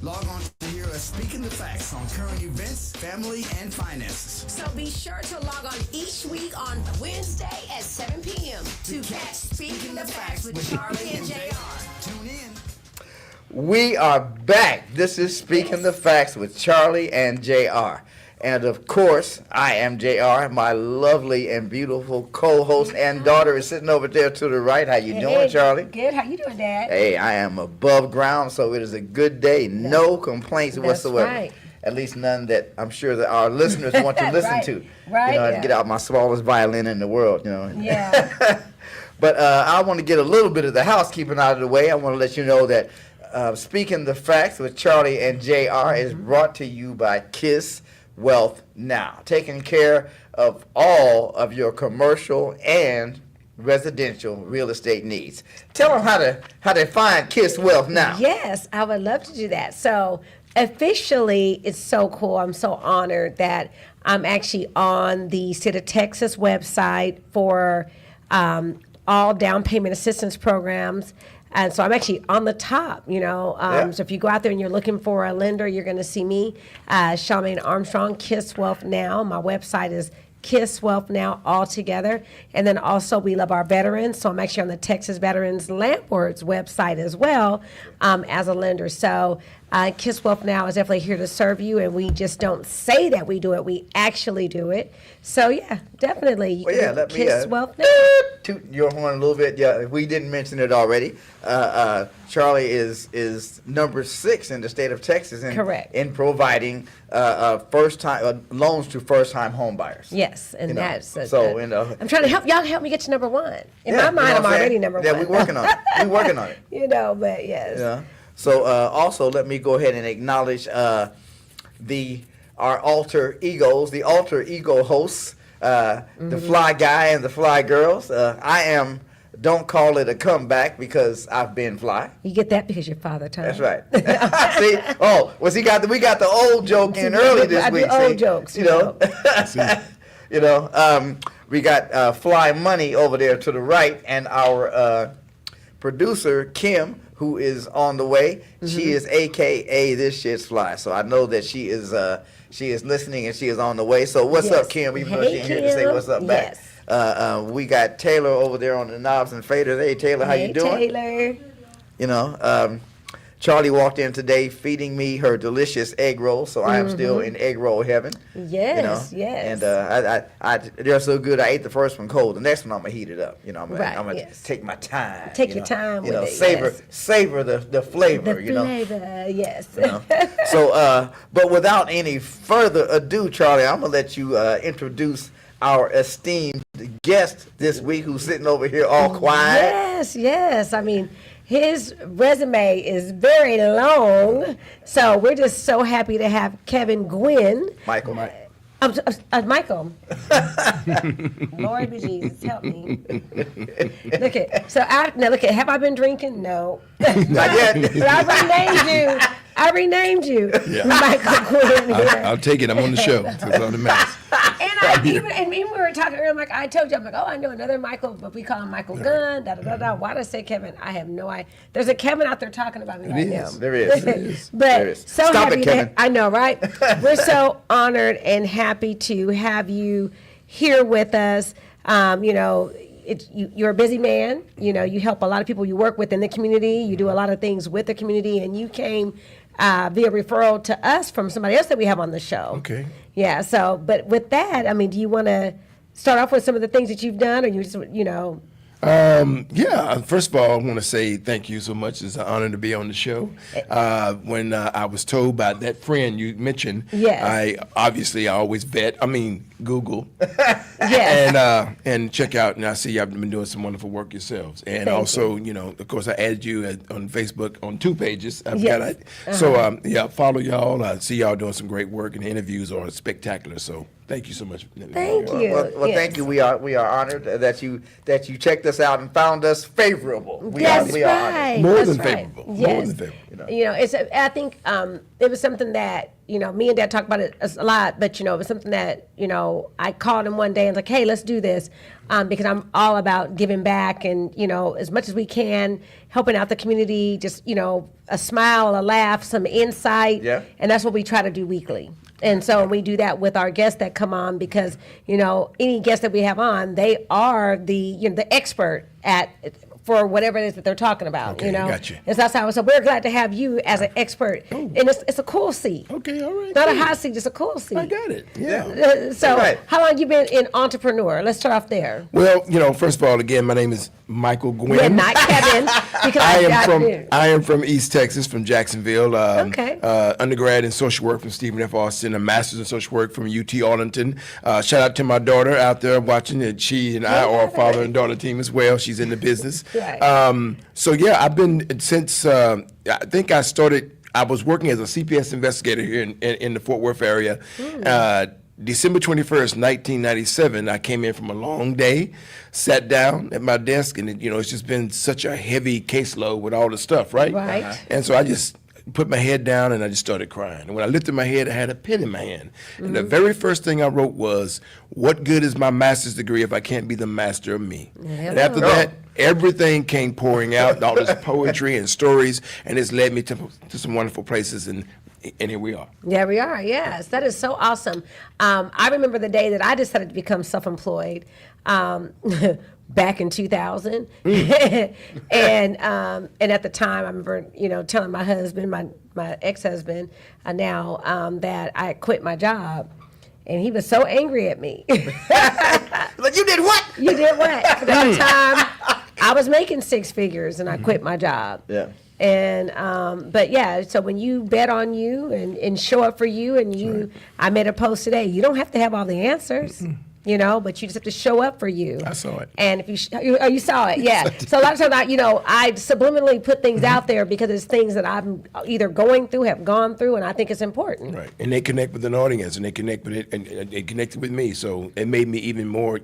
Log on to hear us speaking the facts on current events, family, and finances. So be sure to log on each week on Wednesday at 7 p.m. to catch Speaking the Facts with Charlie and JR. Tune in. We are back. This is Speaking the Facts with Charlie and JR. And of course, I am JR. My lovely and beautiful co-host and daughter is sitting over there to the right. How you doing, Charlie? Good. How you doing, Dad? Hey, I am above ground, so it is a good day. No complaints whatsoever. Right. At least none that I'm sure that our listeners want to listen Right. to. Right. You know, I get out my smallest violin in the world, you know. Yeah. But I want to get a little bit of the housekeeping out of the way. I want to let you know that Speaking the Facts with Charlie and JR is brought to you by Kiss Wealth Now, taking care of all of your commercial and residential real estate needs. Tell them how to find Kiss Wealth Now. Yes, I would love to do that. So officially, it's so cool. I'm so honored that I'm actually on the State of Texas website for all down payment assistance programs. And so I'm actually on the top, So if you go out there and you're looking for a lender, you're going to see me, Charmaine Armstrong, Kiss Wealth Now. My website is Kiss Wealth Now altogether. And then also we love our veterans. So I'm actually on the Texas Veterans Landlords website as well as a lender. So Kiss Wealth Now is definitely here to serve you. And we just don't say that we do it. We actually do it. So, yeah, definitely. Let Kiss me Wealth Now. toot your horn a little bit. Yeah, we didn't mention it already. Charlie is number 6 in the state of Texas in providing first-time loans to first-time home buyers. Yes, and that's so. I'm trying to help y'all. Help me get to number 1. In my mind, I'm already number 1. Yeah, we're working on it. We're working on it. But yes. Yeah. So also, let me go ahead and acknowledge our alter egos, the alter ego hosts, the fly guy and the fly girls. I am. Don't call it a comeback because I've been fly. You get that because your father told. That's right. See, we got the old joke in early this week. I do old jokes, we got Fly Money over there to the right, and our producer Kim, who is on the way. She is AKA This Shit's Fly. So I know that she is listening and she is on the way. So what's up, Kim? Even though she ain't here to say what's up back. Yes. We got Taylor over there on the knobs and faders. Hey, Taylor, how you doing? Taylor. Charlie walked in today feeding me her delicious egg rolls, so I am still in egg roll heaven. Yes, yes. And they're so good. I ate the first one cold. The next one I'm gonna heat it up. I'm gonna take my time. Take your time with it. Savor the flavor. The flavor, yes. So, but without any further ado, Charlie, I'm gonna let you introduce our esteemed guest this week, who's sitting over here all quiet. Yes. I mean, his resume is very long, so we're just so happy to have Kevin Gwynn. Michael. Michael. Lord Jesus, help me. Look at. Have I been drinking? No. Not yet. But I renamed you. Yeah. Michael Gwynn. I'll take it. I'm on the show. That's all that matters. And we were talking earlier. I told you, I know another Michael, but we call him Michael Gunn. Why did I say Kevin? I have no idea. There's a Kevin out there talking about me right now. There is. But so Stop happy it, Kevin. I know, right? We're so honored and happy to have you here with us. You're a busy man. You help a lot of people you work with in the community. You do a lot of things with the community, and you came via referral to us from somebody else that we have on the show. Okay. Yeah. So, but with that, do you want to start off with some of the things that you've done, or you just, First of all, I want to say thank you so much. It's an honor to be on the show. When I was told by that friend you mentioned, I always Google, and check out. And I see y'all been doing some wonderful work yourselves. And of course, I added you on Facebook on 2 pages. So follow y'all. I see y'all doing some great work, and the interviews are spectacular. So thank you so much. Thank you. Well, thank you. We are honored that you checked us out and found us favorable. We are honored. More than favorable. I think it was something that me and Dad talked about it a lot, but it was something that I called him one day and was like, hey, let's do this. because I'm all about giving back and, as much as we can, helping out the community, just, a smile, a laugh, some insight. Yeah. And that's what we try to do weekly. And so we do that with our guests that come on because, any guest that we have on, they are the expert for whatever it is that they're talking about, Okay, gotcha. And so that's how. So we're glad to have you as an expert, and it's a cool seat. Okay, all right. Not good. a hot seat, just a cool seat. I got it. Yeah. So Right. how long you been in entrepreneur? Let's start off there. Well, first of all, again, my name is Michael Gwynn. Yeah, not Kevin. Because I am from East Texas, from Jacksonville. Okay. Undergrad in social work from Stephen F. Austin, a master's in social work from UT Arlington. Shout out to my daughter out there watching it. She and I are a father and daughter team as well. She's in the business. Right. So yeah, I've been since I think I started. I was working as a CPS investigator here in the Fort Worth area. December 21st, 1997, I came in from a long day, sat down at my desk, and it's just been such a heavy caseload with all the stuff, right? Right. And so I just put my head down and I just started crying. And when I lifted my head, I had a pen in my hand. And the very first thing I wrote was, "What good is my master's degree if I can't be the master of me?" And after that, everything came pouring out, all this poetry and stories, and it's led me to some wonderful places, and here we are. There we are. Yes, that is so awesome. I remember the day that I decided to become self-employed. Back in 2000, and at the time, I remember telling my husband, my ex-husband, now that I quit my job, and he was so angry at me. Like, you did what? You did what? At the time, I was making six figures, and I quit my job. Yeah. And but yeah, so when you bet on you and show up for you, and I made a post today. You don't have to have all the answers. But you just have to show up for you. I saw it. And if you saw it, yeah. So a lot of times, I subliminally put things out there because it's things that I'm either going through, have gone through, and I think it's important. Right, and they connect with an audience, and they connect with it, and they connected with me. So it made me even more,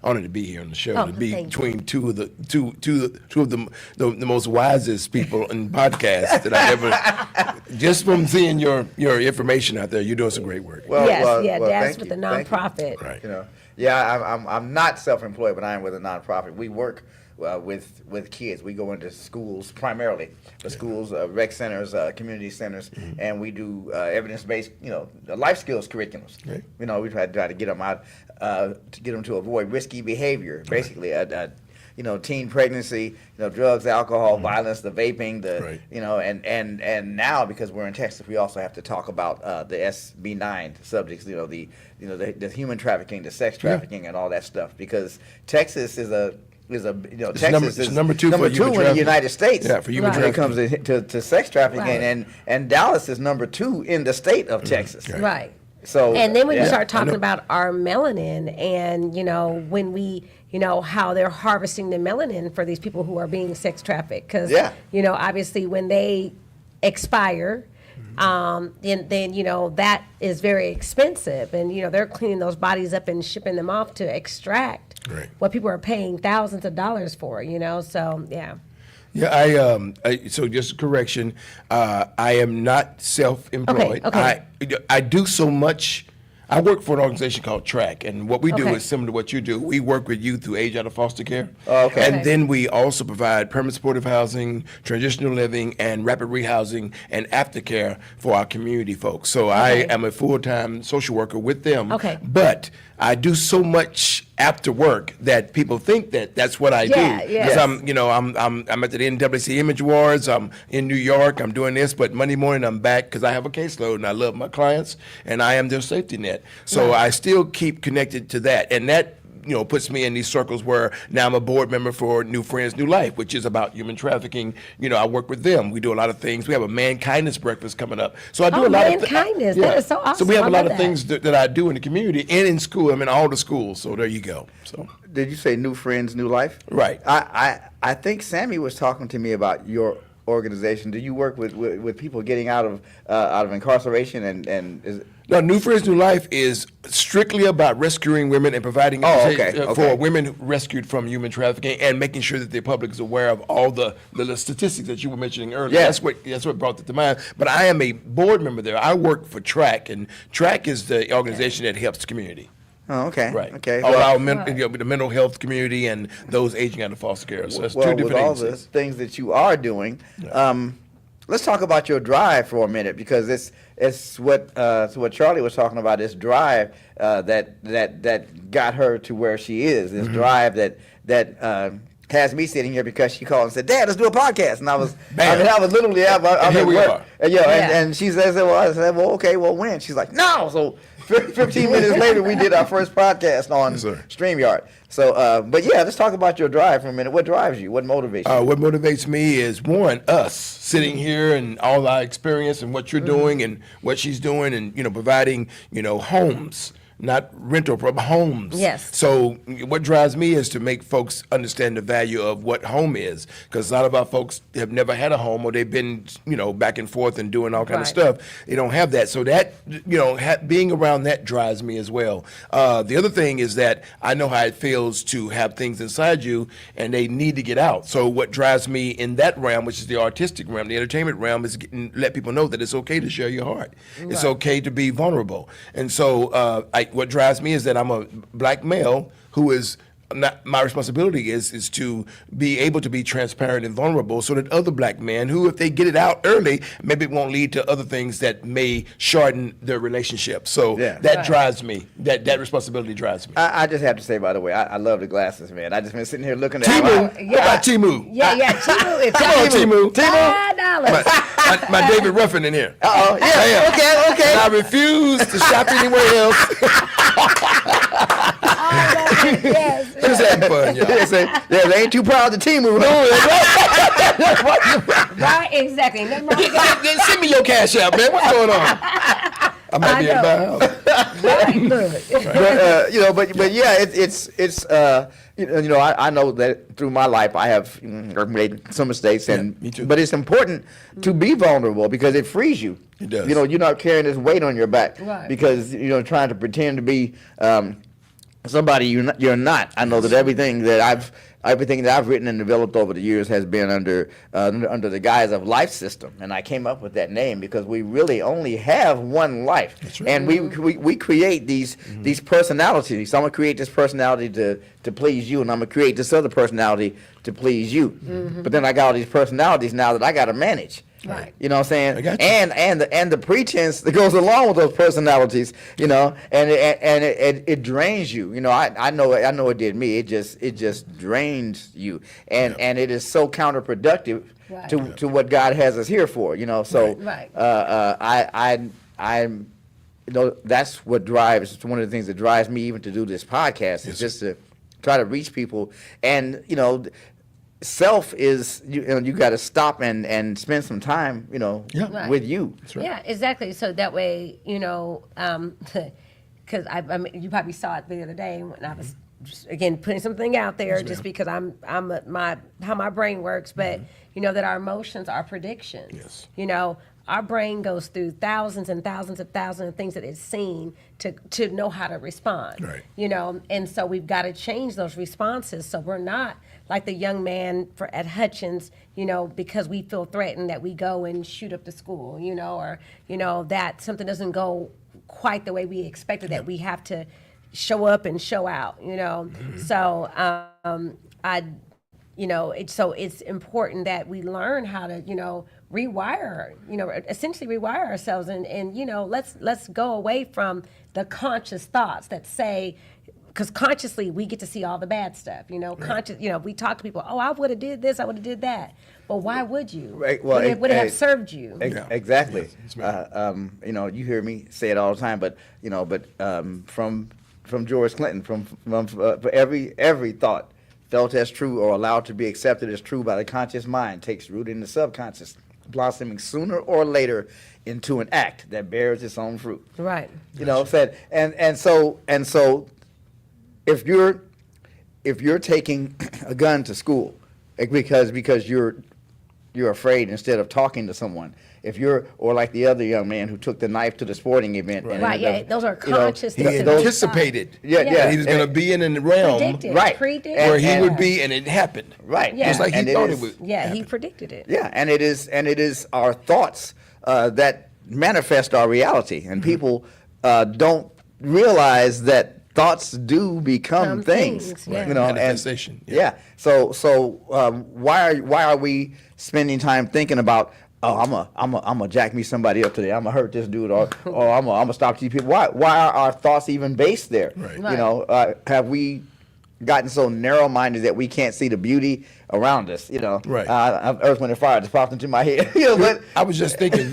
honored to be here on the show, to be between two of the most wisest people in podcasts that I ever. Just from seeing your information out there, you're doing some great work. That's with the nonprofit. Right. Yeah, I'm not self-employed, but I am with a nonprofit. We work with kids. We go into schools primarily, schools, rec centers, community centers, and we do evidence-based, life skills curriculums. Right. We try to get them out, to get them to avoid risky behavior, basically. Teen pregnancy, drugs, alcohol, violence, the vaping, and now because we're in Texas, we also have to talk about the SB9 subjects, the human trafficking, the sex trafficking, and all that stuff. Because Texas is Texas is number two in the United States. Yeah, for human when it comes to sex trafficking, Right. and Dallas is number 2 in the state of Texas. Right. So And then when you yeah. start talking about our melanin and, when we, how they're harvesting the melanin for these people who are being sex trafficked. Because, obviously when they expire, then that is very expensive. And, they're cleaning those bodies up and shipping them off to extract what people are paying thousands of dollars for, so, yeah. Yeah, so just a correction, I am not self-employed. Okay. I do so much. I work for an organization called TRACK, and what we do Okay. is similar to what you do. We work with youth who age out of foster care. Oh, okay. And then we also provide permanent supportive housing, transitional living, and rapid rehousing and aftercare for our community folks. So I am a full-time social worker with them. Okay. But I do so much after work that people think that that's what I do. Yes. 'Cause I'm at the NAACP Image Awards. I'm in New York. I'm doing this, but Monday morning I'm back because I have a caseload and I love my clients and I am their safety net. So I still keep connected to that, and that puts me in these circles where now I'm a board member for New Friends, New Life, which is about human trafficking. I work with them. We do a lot of things. We have a man kindness breakfast coming up. So I do a lot of kindness. That is so awesome. So we have I a lot love of that. things that I do in the community and in school. I'm in all the schools. So there you go. So. Did you say New Friends, New Life? Right. I think Sammy was talking to me about your organization. Do you work with people getting out of incarceration and is No, New Friends, New Life is strictly about rescuing women and providing for women rescued from human trafficking and making sure that the public is aware of all the statistics that you were mentioning earlier. Yeah. That's what brought that to mind. But I am a board member there. I work for TRACK, and TRACK is the organization that helps the community. Oh, okay. Right. Okay. All Well, our the mental health community and those aging out of foster care. So that's well, two different with all the agencies. things that you are doing, let's talk about your drive for a minute, because it's what Charlie was talking about. This drive that got her to where she is. This drive that has me sitting here, because she called and said, "Dad, let's do a podcast." And I was literally, I'm here at we work. are. And she says, I said, well, okay, well, when? She's like, no. So 15 minutes later, we did our first podcast on StreamYard. So, but yeah, let's talk about your drive for a minute. What drives you? What motivates you? What motivates me is, one, us sitting here and all our experience and what you're doing and what she's doing, and providing homes. Not rental, but homes. Yes. So what drives me is to make folks understand the value of what home is, because a lot of our folks have never had a home, or they've been, back and forth and doing all kind of stuff. They don't have that. So that, being around that drives me as well. The other thing is that I know how it feels to have things inside you and they need to get out. So what drives me in that realm, which is the artistic realm, the entertainment realm, is let people know that it's okay to share your heart. Right. It's okay to be vulnerable. And so what drives me is that I'm a black male who is not, my responsibility is to be able to be transparent and vulnerable, so that other black men who, if they get it out early, maybe it won't lead to other things that may shorten their relationship. So that drives me. That responsibility drives me. I just have to say, by the way, I love the glasses, man. I just been sitting here looking at Timu. What about Timu? Yeah, Timu. Come on, Timu. $5. My David Ruffin in here. Yeah. Okay. And I refuse to shop anywhere else. Yes. Just having fun, y'all. They ain't too proud of the team. Right, exactly. Nothing wrong with that. Send me your cash out, man. What's going on? I might be in the house. Right, but yeah, I know that through my life I have made some mistakes, and me too. But it's important to be vulnerable, because it frees you. It does. You're not carrying this weight on your back, Right. because trying to pretend to be somebody you're not. I know that everything that I've written and developed over the years has been under the guise of life system, and I came up with that name because we really only have one life. That's right. And we create these personalities. So I'm gonna create this personality to please you, and I'm gonna create this other personality to please you. But then I got all these personalities now that I got to manage. Right. You know what I'm saying? I got you. And the pretense that goes along with those personalities, and it drains you. I know it did me. It just drains you, and it is so counterproductive to what God has us here for. So Right. I'm that's what drives. It's one of the things that drives me even to do this podcast. Is just to try to reach people, and self is you got to stop and spend some time Right. with you. Right. Yeah, exactly. So that way, because I mean, you probably saw it the other day when I was just, again, putting something out there, just because I'm how my brain works, but that our emotions are predictions. Yes. Our brain goes through thousands and thousands of things that it's seen to know how to respond. Right. And so we've got to change those responses, so we're not like the young man at Hutchins, because we feel threatened that we go and shoot up the school, or that something doesn't go quite the way we expected, that we have to show up and show out, So it's important that we learn how to rewire, essentially rewire ourselves, and let's go away from the conscious thoughts that say, because consciously we get to see all the bad stuff, conscious, we talk to people, oh, I would have did this, I would have did that. Well, why would you? Right. Well, would it have served you? Exactly. Yes, you hear me say it all the time, but from George Clinton, for every thought felt as true or allowed to be accepted as true by the conscious mind takes root in the subconscious, blossoming sooner or later into an act that bears its own fruit. Right. Said, and so if you're taking a gun to school because you're afraid instead of talking to someone, or like the other young man who took the knife to the sporting event. Right. Those are conscious. He anticipated. Yeah. He was going to be in the realm Predicted. Right. where he would be, and it happened. Right. Yeah. Just like he thought it would. Yeah, happen. he predicted it. Yeah, and it is our thoughts that manifest our reality, and people don't realize that thoughts do become things. Yeah. You know, Manifestation. And, yeah. So why are we spending time thinking about, oh, I'm a jack me somebody up today. I'm gonna hurt this dude, or I'm gonna stop these people. Why are our thoughts even based there? Right. You know, have we gotten so narrow-minded that we can't see the beauty around us? You know, Right. Earth, Wind, and Fire just popped into my head. You know, but I was just thinking,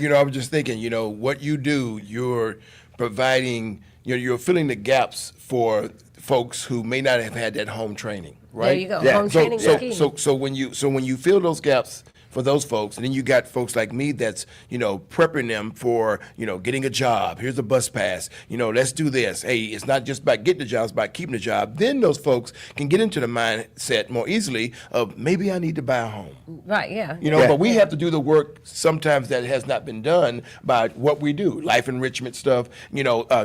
what you do, you're providing, you're filling the gaps for folks who may not have had that home training, right? There you go. Yeah. Home training is key. So when you fill those gaps for those folks, and then you got folks like me that's, prepping them for, getting a job. Here's a bus pass. Let's do this. Hey, it's not just about getting the job, it's about keeping the job. Then those folks can get into the mindset more easily of maybe I need to buy a home. Right, yeah. But we have to do the work sometimes that has not been done by what we do, life enrichment stuff,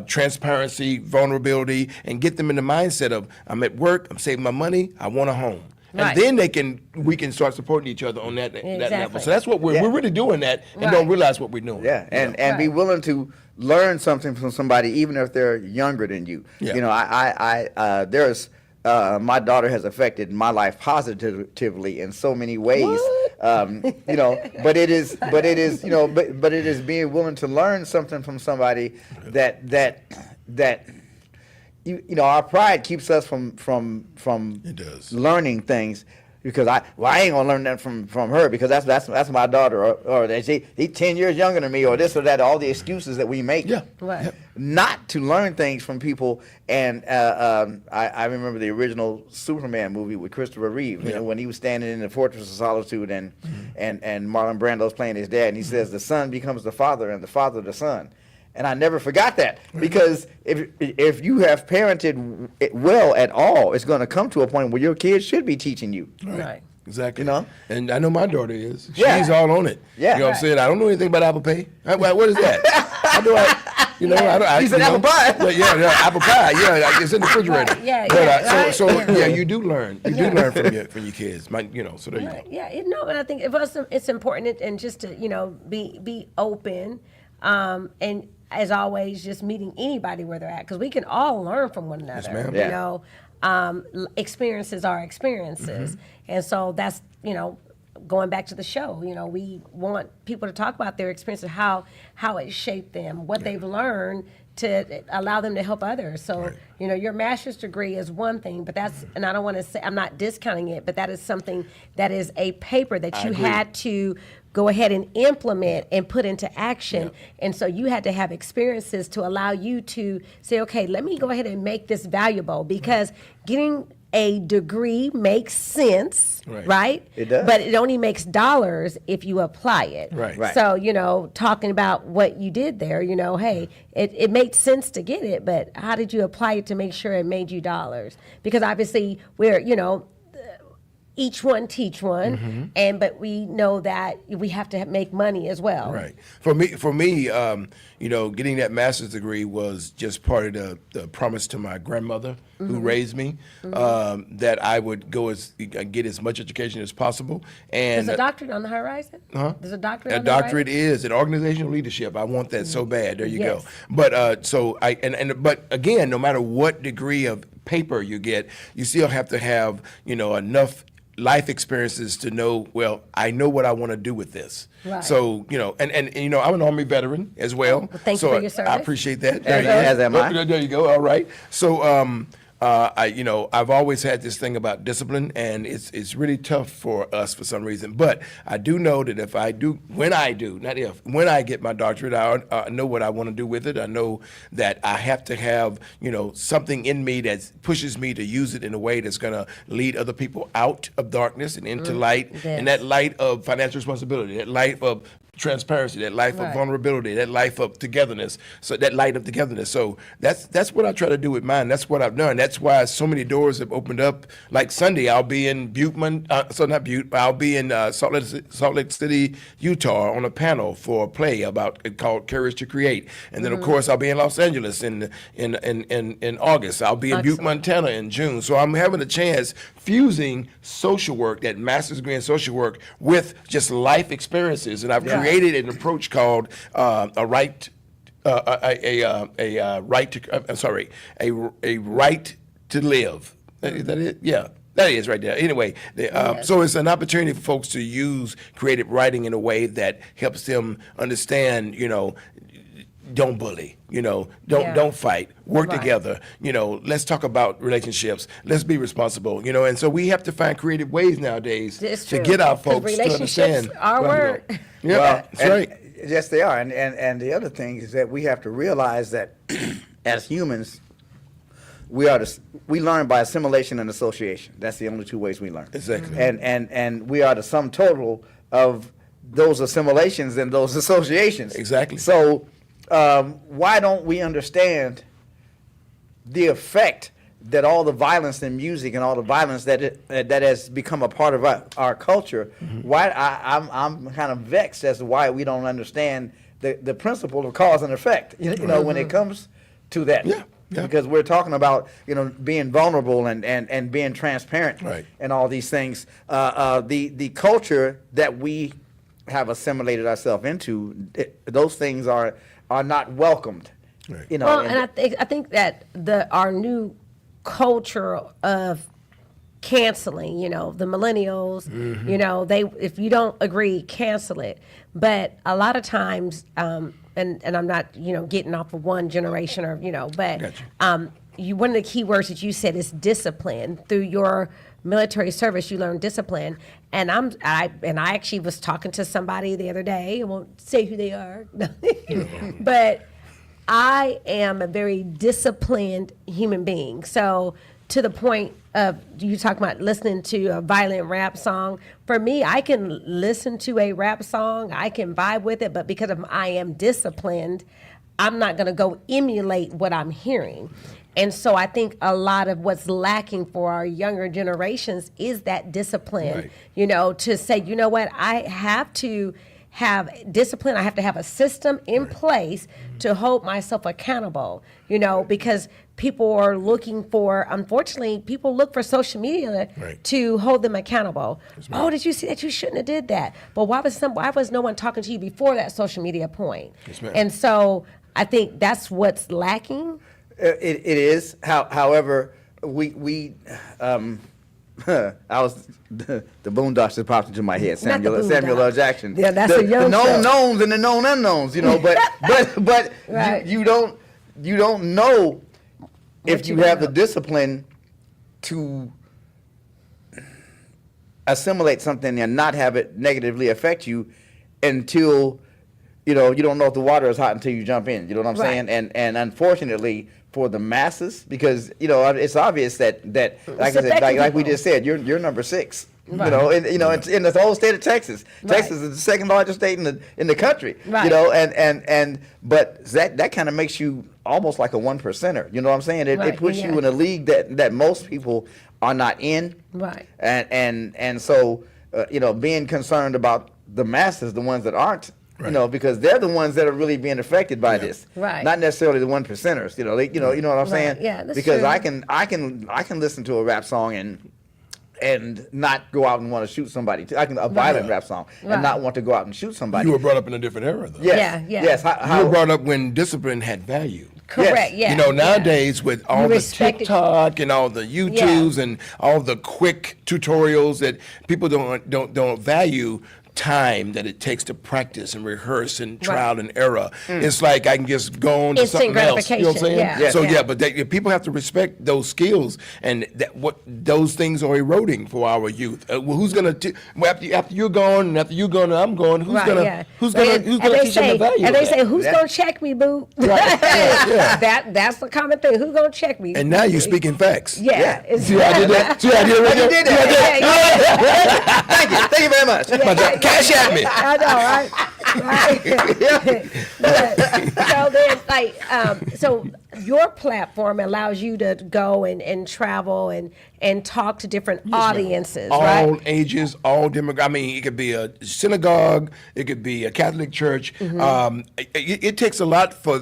transparency, vulnerability, and get them in the mindset of I'm at work, I'm saving my money, I want a home. Right. And then we can start supporting each other on that level. Exactly. So that's what we're really doing that and Right. don't realize what we're doing. yeah, and be Right. willing to learn something from somebody, even if they're younger than you. Yeah. You know, there's my daughter has affected my life positively in so many ways. But it is being willing to learn something from somebody that our pride keeps us from It does. learning things, because I ain't gonna learn that from her, because that's my daughter, or that he's 10 years younger than me, or this or that, all the excuses that we make. Yeah. Right. Not to learn things from people. And I remember the original Superman movie with Christopher Reeve, when he was standing in the Fortress of Solitude, and Marlon Brando's playing his dad, and he says the son becomes the father and the father the son. And I never forgot that, because if you have parented well at all, it's going to come to a point where your kids should be teaching you. Right. Exactly. You know? And I know my daughter is. Yeah. She's all on it. Yeah. You know what I'm saying? I don't know anything about Apple Pay. What is that? How do I? You said apple pie. Yeah, apple pie. Yeah, it's in the refrigerator. Yeah, But, right. so you do learn. You do learn from your kids. So there you go. Yeah, and I think it's important, and just to be open, and as always, just meeting anybody where they're at, because we can all learn from one another. Yes, ma'am. Yeah. Experiences are experiences, and so that's going back to the show. We want people to talk about their experiences, how it shaped them, what they've learned, to allow them to help others. So, your master's degree is one thing, but and I don't want to say, I'm not discounting it, but that is something that is a paper that you had to go ahead and implement and put into action. And so you had to have experiences to allow you to say, okay, let me go ahead and make this valuable, because getting a degree makes sense, right? It does. But it only makes dollars if you apply it. Right. So, talking about what you did there, hey, it made sense to get it, but how did you apply it to make sure it made you dollars? Because obviously we're, each one teach one, but we know that we have to make money as well. Right. For me, getting that master's degree was just part of the promise to my grandmother who raised me, that I would get as much education as possible. And There's a doctorate on the horizon? Huh? There's a doctorate A on the horizon? doctorate is in organizational leadership. I want that so bad. There you Yes. go. But but again, no matter what degree of paper you get, you still have to have enough life experiences to know, well, I know what I want to do with this. Right. So, I'm an Army veteran as well. thank you so for your service. I appreciate that. As am I. There you go. All right. So, I've always had this thing about discipline, and it's really tough for us for some reason. But I do know that when I get my doctorate, I know what I want to do with it. I know that I have to have, something in me that pushes me to use it in a way that's going to lead other people out of darkness and into light, Yes. and that light of financial responsibility, that light of transparency, that life of Right. vulnerability, that life of togetherness. So that light of togetherness. So that's what I try to do with mine. That's what I've done. That's why so many doors have opened up. Like Sunday, I'll be in I'll be in Salt Lake City, Utah, on a panel for a play called Courage to Create. And then of course I'll be in Los Angeles in August. I'll be in Butte, Montana in June. So I'm having a chance fusing social work, that master's degree in social work, with just life experiences. And I've created an approach called a right a right to. I'm sorry, a right to live. Is that it? Yeah. That is right there. Anyway, so it's an opportunity for folks to use creative writing in a way that helps them understand, don't bully, don't fight, work together, let's talk about relationships, let's be responsible, and so we have to find creative ways nowadays to get our folks to understand. Our word. Yeah, Well, that's right. Yes, they are. And the other thing is that we have to realize that as humans, we learn by assimilation and association. That's the only two ways we learn. Exactly. And we are the sum total of those assimilations and those associations. Exactly. So why don't we understand the effect that all the violence in music and all the violence that has become a part of our culture? Why I'm kind of vexed as to why we don't understand the principle of cause and effect. When it comes to that. Yeah. Yeah. Because we're talking about being vulnerable and being transparent, Right. and all these things. The culture that we have assimilated ourselves into, those things are not welcomed. Right. Well, and I think that our new culture of canceling, the millennials, they, if you don't agree, cancel it. But a lot of times, and I'm not, getting off of one generation or, but Gotcha. One of the key words that you said is discipline. Through your military service, you learn discipline. And I actually was talking to somebody the other day. I won't say who they are, but I am a very disciplined human being. So to the point of you talking about listening to a violent rap song, for me, I can listen to a rap song, I can vibe with it, but because I am disciplined, I'm not going to go emulate what I'm hearing. And so I think a lot of what's lacking for our younger generations is that discipline, Right. To say, what, I have to have discipline. I have to have a system in place to hold myself accountable, because people are looking for, unfortunately, people look for social media Right. to hold them accountable. Oh, did you see that? You shouldn't have did that. But why was no one talking to you before that social media point? Yes, ma'am. And so I think that's what's lacking. It is. However, we I was the Boondocks that popped into my head. Not the Samuel L. Boondocks. Jackson. Yeah, that's the a young known show. knowns and the known unknowns. But Right. you don't know if What you you have know. the discipline to assimilate something and not have it negatively affect you until you don't know if the water is hot until you jump in. You know what I'm Right. saying? And unfortunately for the masses, because it's obvious that like I said, affecting like we people. just said, you're number 6. Right. It's in the whole state of Texas. Right. Texas is the second largest state in the country. Right. But that kind of makes you almost like a 1%er. You know what I'm saying? It Right, puts yeah. you in a league that most people are not in. Right. And so being concerned about the masses, the ones that aren't. Right. Because they're the ones that are really being affected by this, Right. not necessarily the 1%ers. You know what I'm saying? Yeah, that's because true. I can listen to a rap song and not go out and want to shoot somebody. A violent rap song Right. and not want to go out and shoot somebody. You were brought up in a different era, though. Yes. Yeah. Yes. You were brought up when discipline had value. Correct. Yes. Yeah. Nowadays with all the respect it. TikTok and all the YouTubes and all the quick tutorials that people don't value time that it takes to practice and rehearse and trial and error. It's like I can just go on to Instant something else. You know what I'm saying? gratification, yeah. So Yeah. but people have to respect those skills, and those things are eroding for our youth. Who's gonna after you're gone and after you're gone, I'm gone. Who's gonna teach them the value? And of they say, that? "Who's gonna check me, boo?" That's the common thing. Who's gonna check me? And now you're speaking facts. Yeah. It's- See, I did that. See, I did it right You there? did that. See, I did Thank you very much. that? Cash at me. I know, right? So then, so your platform allows you to go and travel and talk to different audiences, All right? ages, all demographics. I mean, it could be a synagogue, it could be a Catholic church. It takes a lot for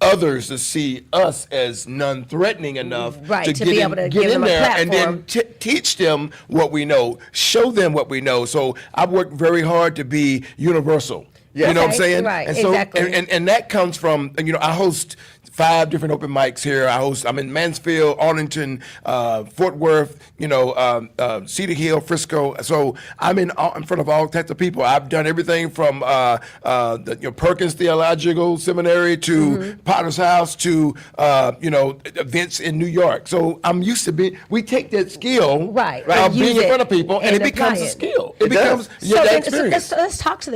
others to see us as non-threatening enough Right, to to get be in, able to get give in them a there and platform. then teach them what we know, show them what we know. So I've worked very hard to be universal. Yeah. You know what I'm Okay, saying? right, And so, exactly. and that comes from, I host 5 different open mics here. I'm in Mansfield, Arlington, Fort Worth, Cedar Hill, Frisco. So I'm in front of all types of people. I've done everything from the Perkins Theological Seminary to Potter's House to events in New York. So I'm used to we take that skill Right, of and being use in front it of people, and and it becomes apply a it. skill. It becomes does. that then, experience. let's talk to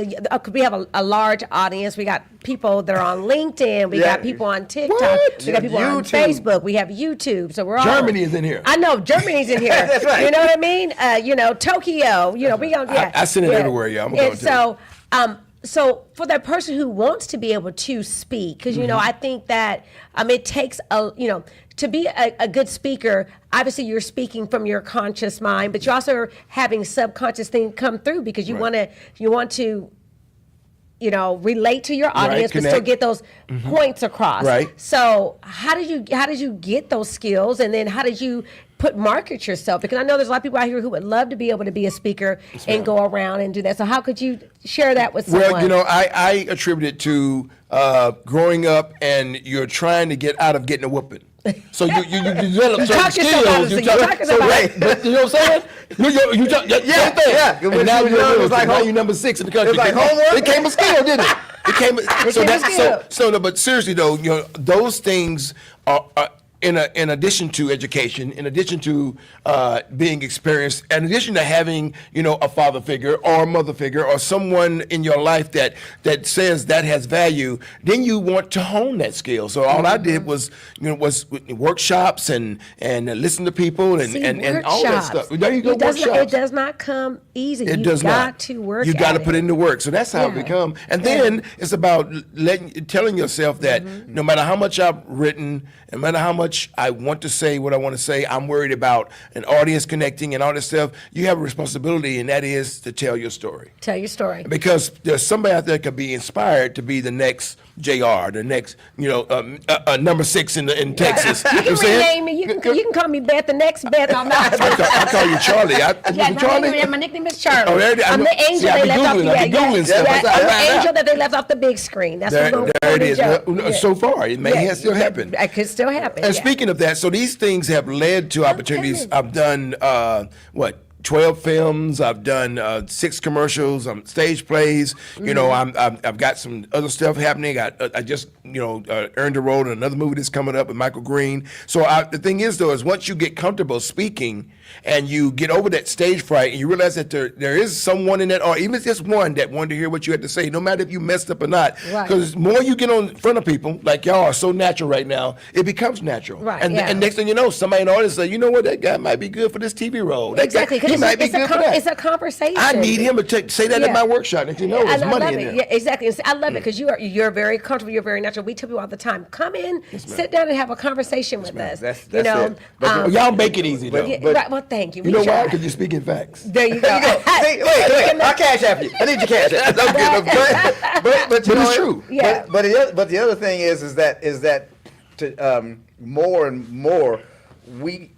we have a large audience. We got people that are on LinkedIn. We Yeah. got people on TikTok. What? We got people on YouTube. Facebook. We have YouTube. So we're all Germany is in here. I know Germany's in here. That's right. You know what I mean? Tokyo. We gonna. Yeah. I send it everywhere, yeah, I'm gonna And go too. so for that person who wants to be able to speak, because I think that it takes to be a good speaker. Obviously, you're speaking from your conscious mind, but you're also having subconscious things come through because you Right. want to relate to your audience, but still connect. get those points across. Right. So how did you get those skills, and then how did you market yourself? Because I know there's a lot of people out here who would love to be able to be a speaker and go around and do that. So how could you share that with someone? Well, I attribute it to growing up, and you're trying to get out of getting a whooping. So you develop certain talk yourself out of skills. it. You talk yourself out of it. But you know what I'm saying? You talk, same thing. yeah. When And now you were young, it was like now home- you're number 6 in the country. It was like homework? It became a skill, didn't it? It became a skill. but seriously though, those things are in addition to education, in addition to being experienced, in addition to having a father figure or a mother figure or someone in your life that says that has value, then you want to hone that skill. So all I did was workshops and listen to people and all that stuff. There you go, It does not come easy. It You does got not. to work. You got to at put it. in the work. So that's how it Yeah. become. And then it's about telling yourself that no matter how much I've written, no matter how much I want to say what I want to say, I'm worried about an audience connecting and all this stuff. You have a responsibility, and that is to tell your story. Tell your story. Because there's somebody out there that could be inspired to be the next JR, the next, number 6 in Texas. You know can what I'm saying? rename me. You can call me Beth. The next Beth. I'm not. I call you Charlie. My nickname is Charlie. Oh, there it is. I'm the angel See, I they be left off. Googling. I be Googling stuff. I'm I the find angel out. that they left off the big screen. That's what's going There it to is. joke. So far, it may still happen. It could still happen. And yeah. speaking of that, so these things have led to opportunities. I've done 12 films. I've done 6 commercials. Stage plays. I've got some other stuff happening. I just earned a role in another movie that's coming up with Michael Green. So the thing is, though, is once you get comfortable speaking and you get over that stage fright and you realize that there is someone in that, or even if it's just one that wanted to hear what you had to say, no matter if you messed up or not. Right. Because the more you get in front of people, like y'all are so natural right now, it becomes natural. Right, And, yeah. and next thing you know, somebody in the audience say, you know what, that guy might be good for this TV role. That Exactly, guy, he might be good for that. it's a conversation. I need him to say that Yeah. at my workshop. Next thing you know, there's And I money love in it. there. Yeah, exactly. I love it because you're very comfortable. You're very natural. We tell people all the time, come in, sit down, and have a conversation with us. That's you know, it. But Y'all make it easy, though. yeah, but- right, well, thank you. You We know try. why? Because you're speaking facts. There you go. There you go. See, wait. I'll cash app you. I need your cash app. No, good, no, but But it's true. Yeah. But the other thing is that to more and more we've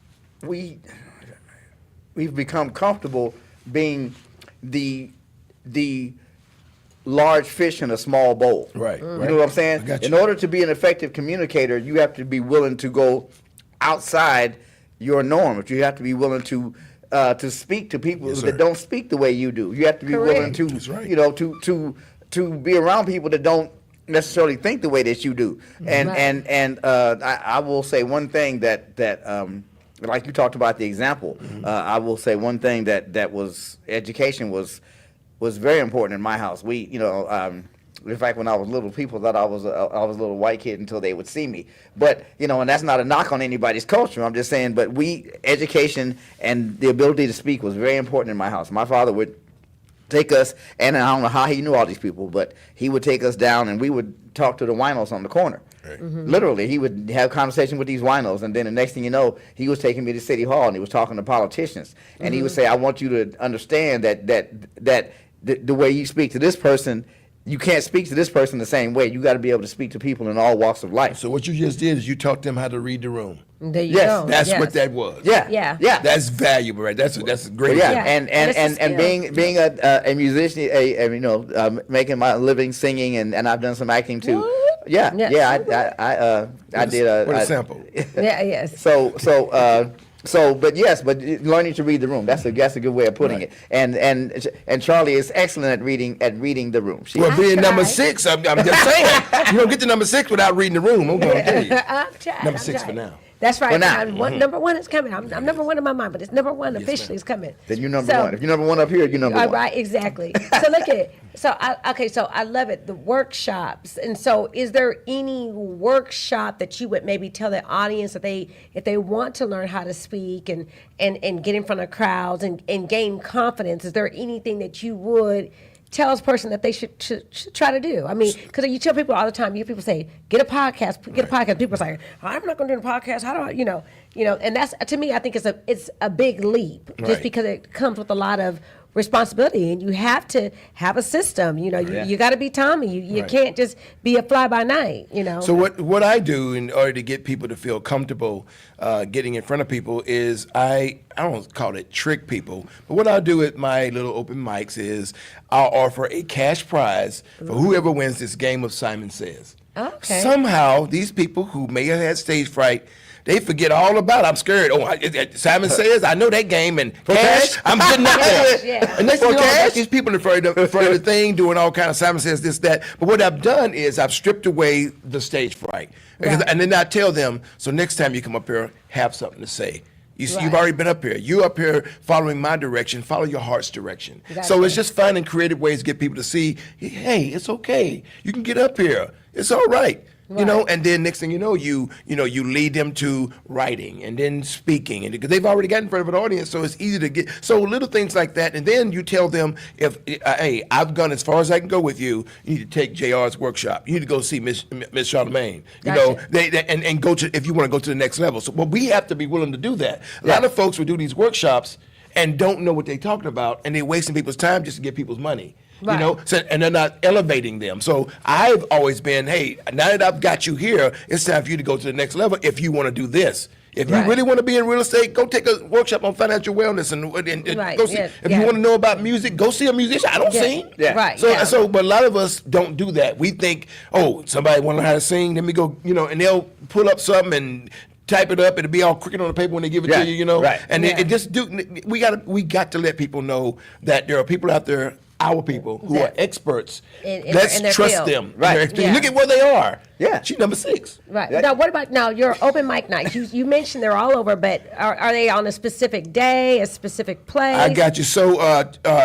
become comfortable being the large fish in a small bowl. Right, You right. know what I'm saying? I got In you. order to be an effective communicator, you have to be willing to go outside your norm. You have to be willing to speak to people Yes, that sir. don't speak the way you do. You have to be willing Correct. to, That's right. to be around people that don't necessarily think the way that you do. And Right. I will say one thing that like you talked about the example. I will say one thing that was education was very important in my house. We, in fact, when I was little, people thought I was a little white kid until they would see me. But and that's not a knock on anybody's culture. I'm just saying, but education and the ability to speak was very important in my house. My father would take us, and I don't know how he knew all these people, but he would take us down, and we would talk to the winos on the corner. Right. Literally, he would have conversation with these winos, and then the next thing you know, he was taking me to City Hall, and he was talking to politicians, and he would say, "I want you to understand that the way you speak to this person you can't speak to this person the same way. You got to be able to speak to people in all walks of life. So what you just did is you taught them how to read the room. There you Yes, go. That's Yes. what that was. Yeah, Yeah. yeah. That's valuable, right? That's a great. Yeah, Yeah. and It's a and skill. being a musician, you know, making my living singing, and I've done some acting too. What? Yeah, Yeah. yeah. I did a What a sample. Yeah, yes. But learning to read the room. That's a good way of putting Right. it. And Charlie is excellent at reading the room. She Well, is. being number tried. 6, I'm just saying, you don't get to number 6 without reading the room. I'm going to tell you. I'm trying. Number I'm 6 for trying. now. That's right. For now. Number one is coming. I'm number one in my mind, but it's number one officially. ma'am. It's coming. Then you're number So- one. If you're number one up here, you're number one. Right, exactly. So look at it. So I love it. The workshops. And so, is there any workshop that you would maybe tell the audience that if they want to learn how to speak and get in front of crowds and gain confidence? Is there anything that you would tell this person that they should try to do? I mean, because you tell people all the time. You hear people say, "Get a podcast, get a podcast." People say, "I'm not going to do a podcast. How do I?" You know, and that's, to me, I think it's a big leap, just Right. because it comes with a lot of responsibility, and you have to have a system. You know, you got to be Tommy. You Right. can't just be a fly by night. You know. So what I do in order to get people to feel comfortable getting in front of people is I don't call it trick people, but what I'll do at my little open mics is I'll offer a cash prize for whoever wins this game of Simon Says. Okay. Somehow these people who may have had stage fright, they forget all about it. I'm scared. Simon Says, I know that game, and cash, I'm good enough Cash, there. yeah. And next thing you know, I got cash? these people in front of the thing doing all kind of Simon Says this, that. But what I've done is I've stripped away the stage fright. Right. And then I tell them, so next time you come up here, have something to say. You've Right. already been up here. You're up here following my direction. Follow your heart's direction. Gotcha. So it's just finding creative ways to get people to see, hey, it's okay. You can get up here. It's all right. You know, Right. and then next thing you know, you lead them to writing and then speaking, and because they've already got in front of an audience, so it's easy to get. So little things like that, and then you tell them, hey, I've gone as far as I can go with you. You need to take JR's workshop. You need to go see Miss Charlemagne. You know, Gotcha. and go to, if you want to go to the next level. So, but we have to be willing to do that. A lot of folks will do these workshops and don't know what they're talking about, and they're wasting people's time just to get people's money. Right. You know, so, and they're not elevating them. So I've always been, hey, now that I've got you here, it's time for you to go to the next level if you want to do this. If you Right. really want to be in real estate, go take a workshop on financial wellness and Right, go see. yeah, If yeah. you want to know about music, go see a musician. I don't Yeah. sing. Yeah. Right. So, yeah. but a lot of us don't do that. We think, oh, somebody want to learn how to sing, let me go, and they'll pull up something and type it up. It'll be all crooked on the paper when they give it Yeah, to you, right. And Yeah. it just we got to let people know that there are people out there, our people, who are That- experts. in Let's their trust field. them. Right. Their expertise. Yeah. Look at where they are. Yeah. She's number 6. Right. That- Now, what about your open mic nights? You mentioned they're all over, but are they on a specific day, a specific place? I got you. So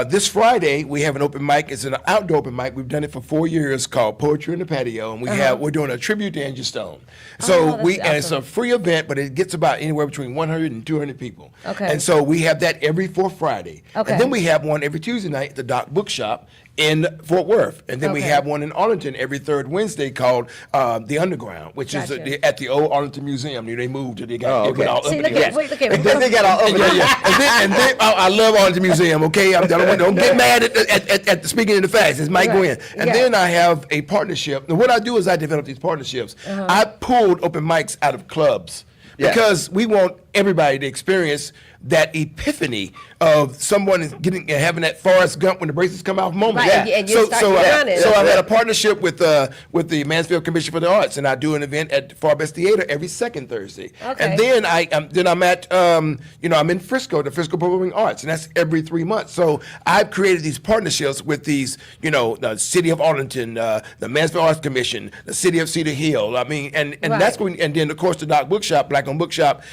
this Friday we have an open mic. It's an outdoor open mic. We've done it for 4 years, called Poetry in the Patio, and we're doing a tribute to Angie Stone. So that's and it's a awesome. free event, but it gets about anywhere between 100 and 200 people. Okay. And so we have that every fourth Friday. Okay. And then we have one every Tuesday night at the Doc Bookshop in Fort Worth, and then we Okay. have one in Arlington every third Wednesday called the Underground, which is Gotcha. at the old Arlington Museum. They moved it. They got Oh, it went okay. all See, up look again. at, look at, And then they got all over. Yeah, yeah. And then I love Arlington Museum, okay? Don't get mad at the Speaking in the Facts. It's Mike Right. Gwynn. And Yeah. then I have a partnership. And what I do is I develop these partnerships. I pulled open mics out of clubs Yeah. because we want everybody to experience that epiphany of someone having that Forrest Gump when the braces come off moment. Right, and you start running. So I've had a partnership with the Mansfield Commission for the Arts, and I do an event at Far Best Theater every second Thursday. Okay. And then I'm at I'm in Frisco, the Frisco Performing Arts, and that's every 3 months. So I've created these partnerships with these, the City of Arlington, the Mansfield Arts Commission, the City of Cedar Hill. I mean, and Right. that's when, and then of course the Doc Bookshop, Black on Bookshop.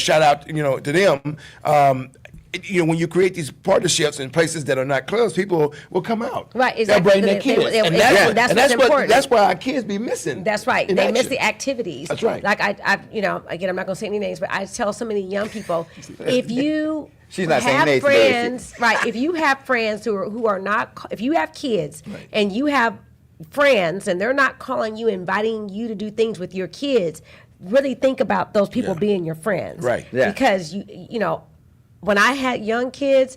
Shout out to them. When you create these partnerships in places that are not clubs, people will come out. Right, They'll exactly. bring their They- kids. they- And that's what's what important. that's why our kids be missing. That's right. in They miss action. the activities. That's right. Like again, I'm not going to say any names, but I tell so many young people, if you She's not saying have names today, is she? friends, right? If you have friends who are not, if you have kids and you have friends and they're not calling you, inviting you to do things with your kids, really think about those people Yeah. being your friends, Right. Yeah. Because when I had young kids,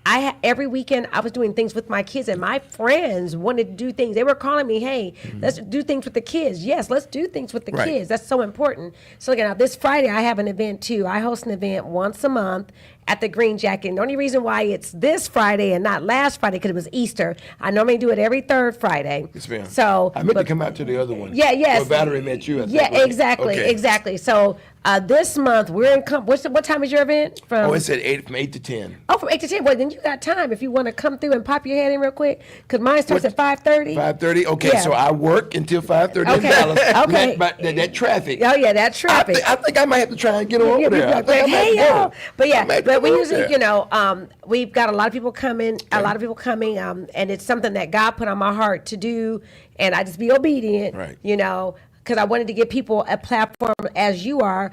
every weekend I was doing things with my kids, and my friends wanted to do things. They were calling me, hey, let's do things with the kids. Yes, let's do things with the kids. That's so important. So again, now this Friday I have an event too. I host an event once a month at the Green Jacket. And the only reason why it's this Friday and not last Friday, because it was Easter. I normally do it every third Friday. Yes, ma'am. So I meant to come out to the other one. Yeah, yes. Where Valerie met you. I think, yeah, right? exactly, Okay. exactly. So this month we're in. What time is your event? Oh, it's at 8 from 8 to 10. Oh, from 8 to 10. Well, then you got time if you want to come through and pop your head in real quick, because mine starts at 5:30. 5:30. Okay, Yeah. so I work until 5:30 Okay. in Dallas. Okay. But that traffic. Oh yeah, that traffic. I think I might have to try and get over Yeah, there. I but think I might hey, have to y'all. go. But I yeah, might have to but we go over usually, there. we've got a lot of people coming, and it's something that God put on my heart to do, and I just be obedient, Right. because I wanted to give people a platform as you are,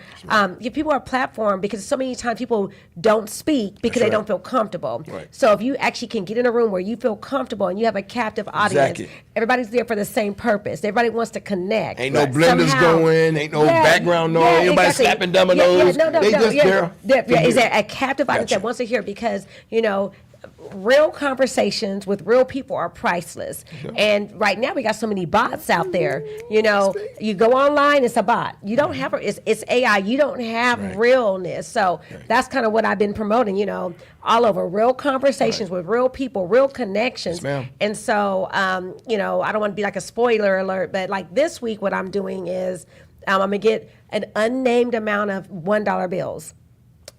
give people a platform, because so many times people don't speak because they right. don't feel comfortable. Right. So if you actually can get in a room where you feel comfortable and you have a captive audience, Exactly. everybody's there for the same purpose. Everybody wants to connect. Ain't no blenders Somehow. going, ain't no Yeah, background noise, yeah, everybody exactly. slapping dominoes. No, They just yeah, there. yeah, is that a captive audience Gotcha. that wants to hear, because real conversations with real people are priceless. And right now we got so many bots out there. You go online, it's a bot. You don't have it's AI. You don't have realness. So that's kind of what I've been promoting. All over, real conversations with real people, real connections. Yes, ma'am. And so, I don't want to be like a spoiler alert, but like this week, what I'm doing is I'm gonna get an unnamed amount of $1 bills.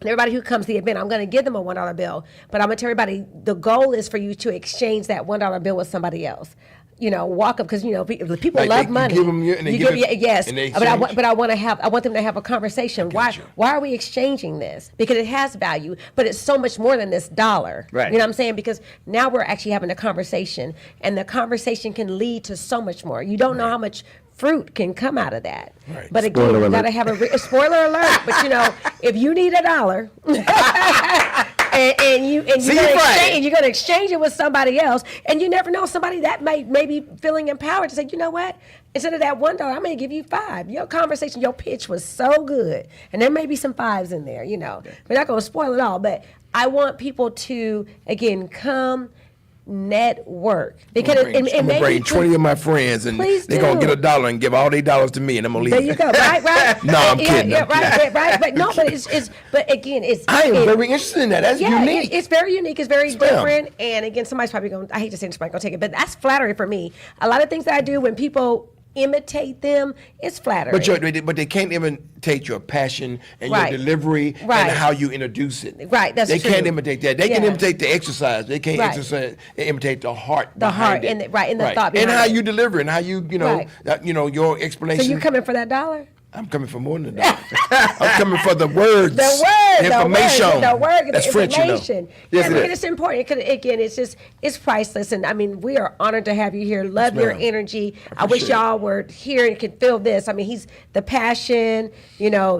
And everybody who comes to the event, I'm going to give them a $1 bill. But I'm going to tell everybody the goal is for you to exchange that $1 bill with somebody else. Walk up, because people Like love you money. give them and they give it, yes. and they But I exchange? want them to have a conversation. Why you. are we exchanging this? Because it has value, but it's so much more than this dollar. Right. You know what I'm saying? Because now we're actually having a conversation, and the conversation can lead to so much more. You don't know how much fruit can come out of that. Right. But again, you got to have a spoiler alert. But if you need $1. And you're gonna exchange it with somebody else, and you never know, somebody that may be feeling empowered to say, you know what, instead of that $1, I'm gonna give you $5. Your conversation, your pitch was so good, and there may be some $5s in there. We're not gonna spoil it all, but I want people to again come network, because I'm gonna bring 20 of my friends, and Please they're gonna do. get $1 and give all their dollars to me, and I'm gonna leave. There you go. Right. No, I'm kidding. Yeah, I'm kidding. right. But no, but but again, I am very interested in that. That's unique. It's very unique. It's very Yes, ma'am. different. And again, somebody's probably going. I hate to say this, somebody's going to take it, but that's flattery for me. A lot of things that I do, when people imitate them, it's flattery. But they can't imitate your passion and Right. your delivery Right. and how you introduce it. Right, that's They true. can't imitate that. They can Yeah. imitate the exercise. They can't Right. imitate the heart. The heart behind it. and the thought and behind how it. you deliver and how you Right. your So explanation. you coming for that $1? I'm coming for more than that. I'm coming for the words. The information. That's the French, information. Yes, Yeah, it is. it's important. Again, it's priceless. And I mean, we are honored to have you here. Love your ma'am. energy. I appreciate wish y'all were here and could feel this. I mean, he's the passion,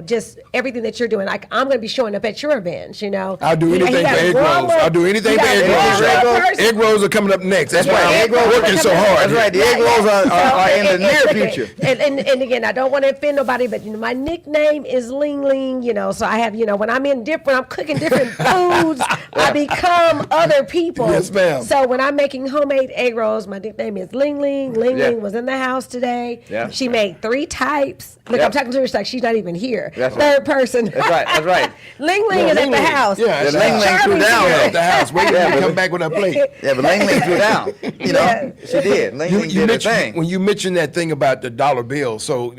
just everything that you're doing. Like, I'm going to be showing up at your events, I'll do He anything got for egg one rolls. more- I'll do anything he for got egg one rolls. more Right? person. Egg rolls are coming up next. That's why egg I'm rolls are working so coming up. hard. That's right. The egg rolls are in the near future. And again, I don't want to offend nobody, but my nickname is Ling Ling. So I have, when I'm I'm cooking different foods, I become other people. Yes, ma'am. So when I'm making homemade egg rolls, my nickname is Ling Ling. Ling Yeah. Ling was in the house today. Yeah. She made 3 types. Look, Yeah. I'm talking to her like she's not even here. That's Third right. person. That's right. That's right. Ling Ling Yeah, is at Ling the Ling. house. Yeah, The Ling Ling threw Charlie's down here. at the house. Wait till Yeah, you but- come back with a plate. Yeah, but Ling Ling threw down. Yeah. She did. Ling Ling did her mentioned, thing. when you mentioned that thing about the dollar bill, so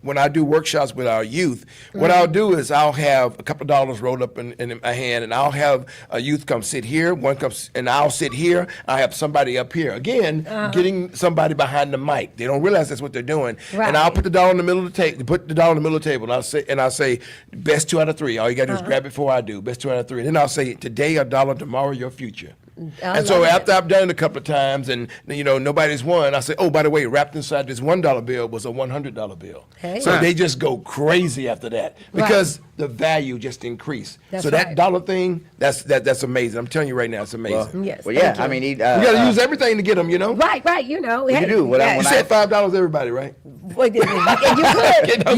when I do workshops with our youth, what I'll do is I'll have a couple of dollars rolled up in my hand, and I'll have a youth come sit here, one comes, and I'll sit here. I have somebody up here again, getting somebody behind the mic. They don't realize that's what they're doing, Right. and I'll put the dollar in the middle of the table. Put the dollar in the middle of the table, and I'll say, best 2 out of 3. All you gotta do is grab it before I do. Best 2 out of 3. And then I'll say, today $1, tomorrow your future. And so after I've done it a couple of times and, nobody's won, I say, oh, by the way, wrapped inside this $1 bill was a $100 bill. Hey. So they just go crazy after that because the value just increased. That's so that dollar thing, that's amazing. I'm telling you right now, it's amazing. Yes. Well, yeah, thank you. I mean, You got to use everything to get them, Right, hey, you do. You said $5 everybody, right? Well, you could.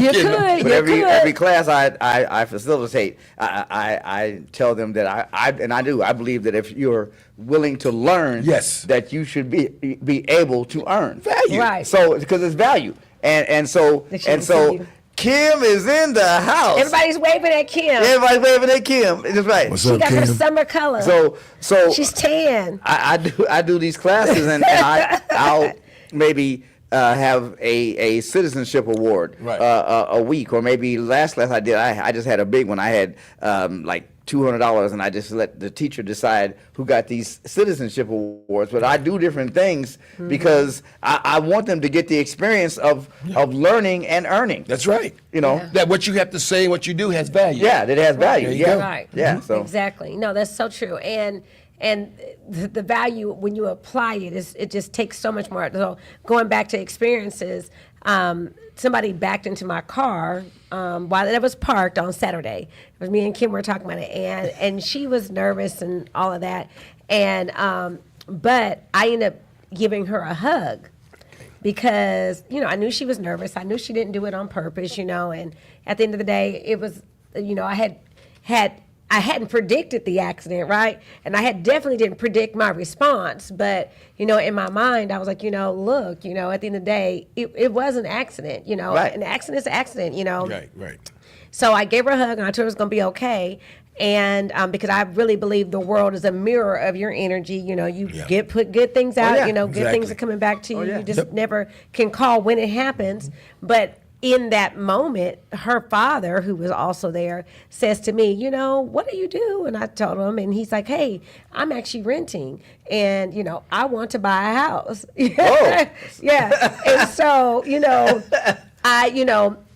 You could. But every class I facilitate, I tell them that I believe that if you're willing to learn, yes, that you should be able to earn value. Right. So because it's value, and so Kim is in the house. Everybody's waving at Kim. Everybody's waving at Kim. That's right. What's She up, got Kim? her summer color. So she's tan. I do these classes and I'll maybe have a citizenship award a week, or maybe last class I did. I just had a big one. I had like $200, and I just let the teacher decide who got these citizenship awards. But I do different things because I want them to get the experience of learning and earning. That's right. That what you have to say, what you do has value. Yeah, that it has value. There you Yeah, go. Right. Yeah. So Exactly. No, that's so true. And the value when you apply it it just takes so much more. So going back to experiences, somebody backed into my car while it was parked on Saturday. It was me and Kim were talking about it, and she was nervous and all of that, and but I ended up giving her a hug because I knew she was nervous. I knew she didn't do it on purpose, and at the end of the day, it was I hadn't predicted the accident, right? And I definitely didn't predict my response. But, in my mind, I was like, look, at the end of the day, it was an accident, Right. An accident's an accident, Right. So I gave her a hug and I told her it was going to be okay. And because I really believe the world is a mirror of your energy. You put good things out, yeah. good things Exactly. are coming back to you. yeah. You just never can call when it happens. But in that moment, her father, who was also there, says to me, what do you do? And I told him, and he's like, hey, I'm actually renting, and, I want to buy a house. Oh. Yeah. And so,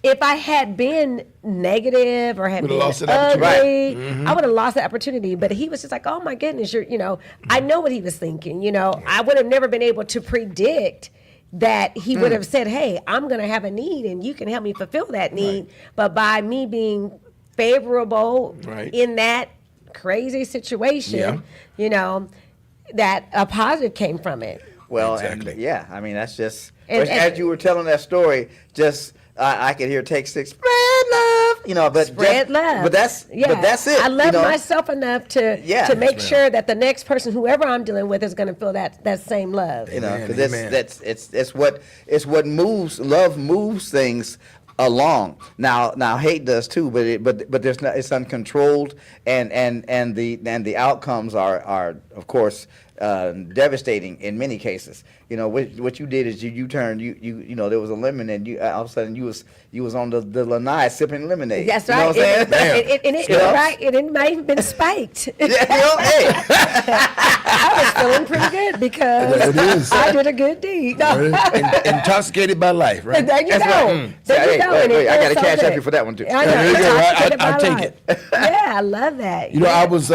if I had been negative or had Would've been lost that opportunity. ugly, I would have lost the opportunity. But he was just like, oh my goodness, I know what he was thinking. I would have never been able to predict that he would have said, hey, I'm going to have a need and you can help me fulfill that need. Right. But by me being favorable in that crazy situation, that a positive came from it. Well, exactly. I mean, that's just, And as you were telling that story, just, I could hear Take Six, spread love, but spread love. But that's it. I love myself enough to make sure that the next person, whoever I'm dealing with, is going to feel that same love. Because it's what moves. Love moves things along. Now hate does too, but there's not. It's uncontrolled, and the outcomes are of course devastating in many cases. What you did is you turned there was a lemon, and all of a sudden you was on the lanai sipping lemonade. That's right. right. You know what I'm saying? Right. It might have been spiked. Hey. I was feeling pretty good because I did a good deed. No. Intoxicated by life, right? There you go. Right. There you go. Wait, I got to so cash good. up you for that one too. I know. There you go. Intoxicated I'll by take life. it. Yeah, I love that. I was,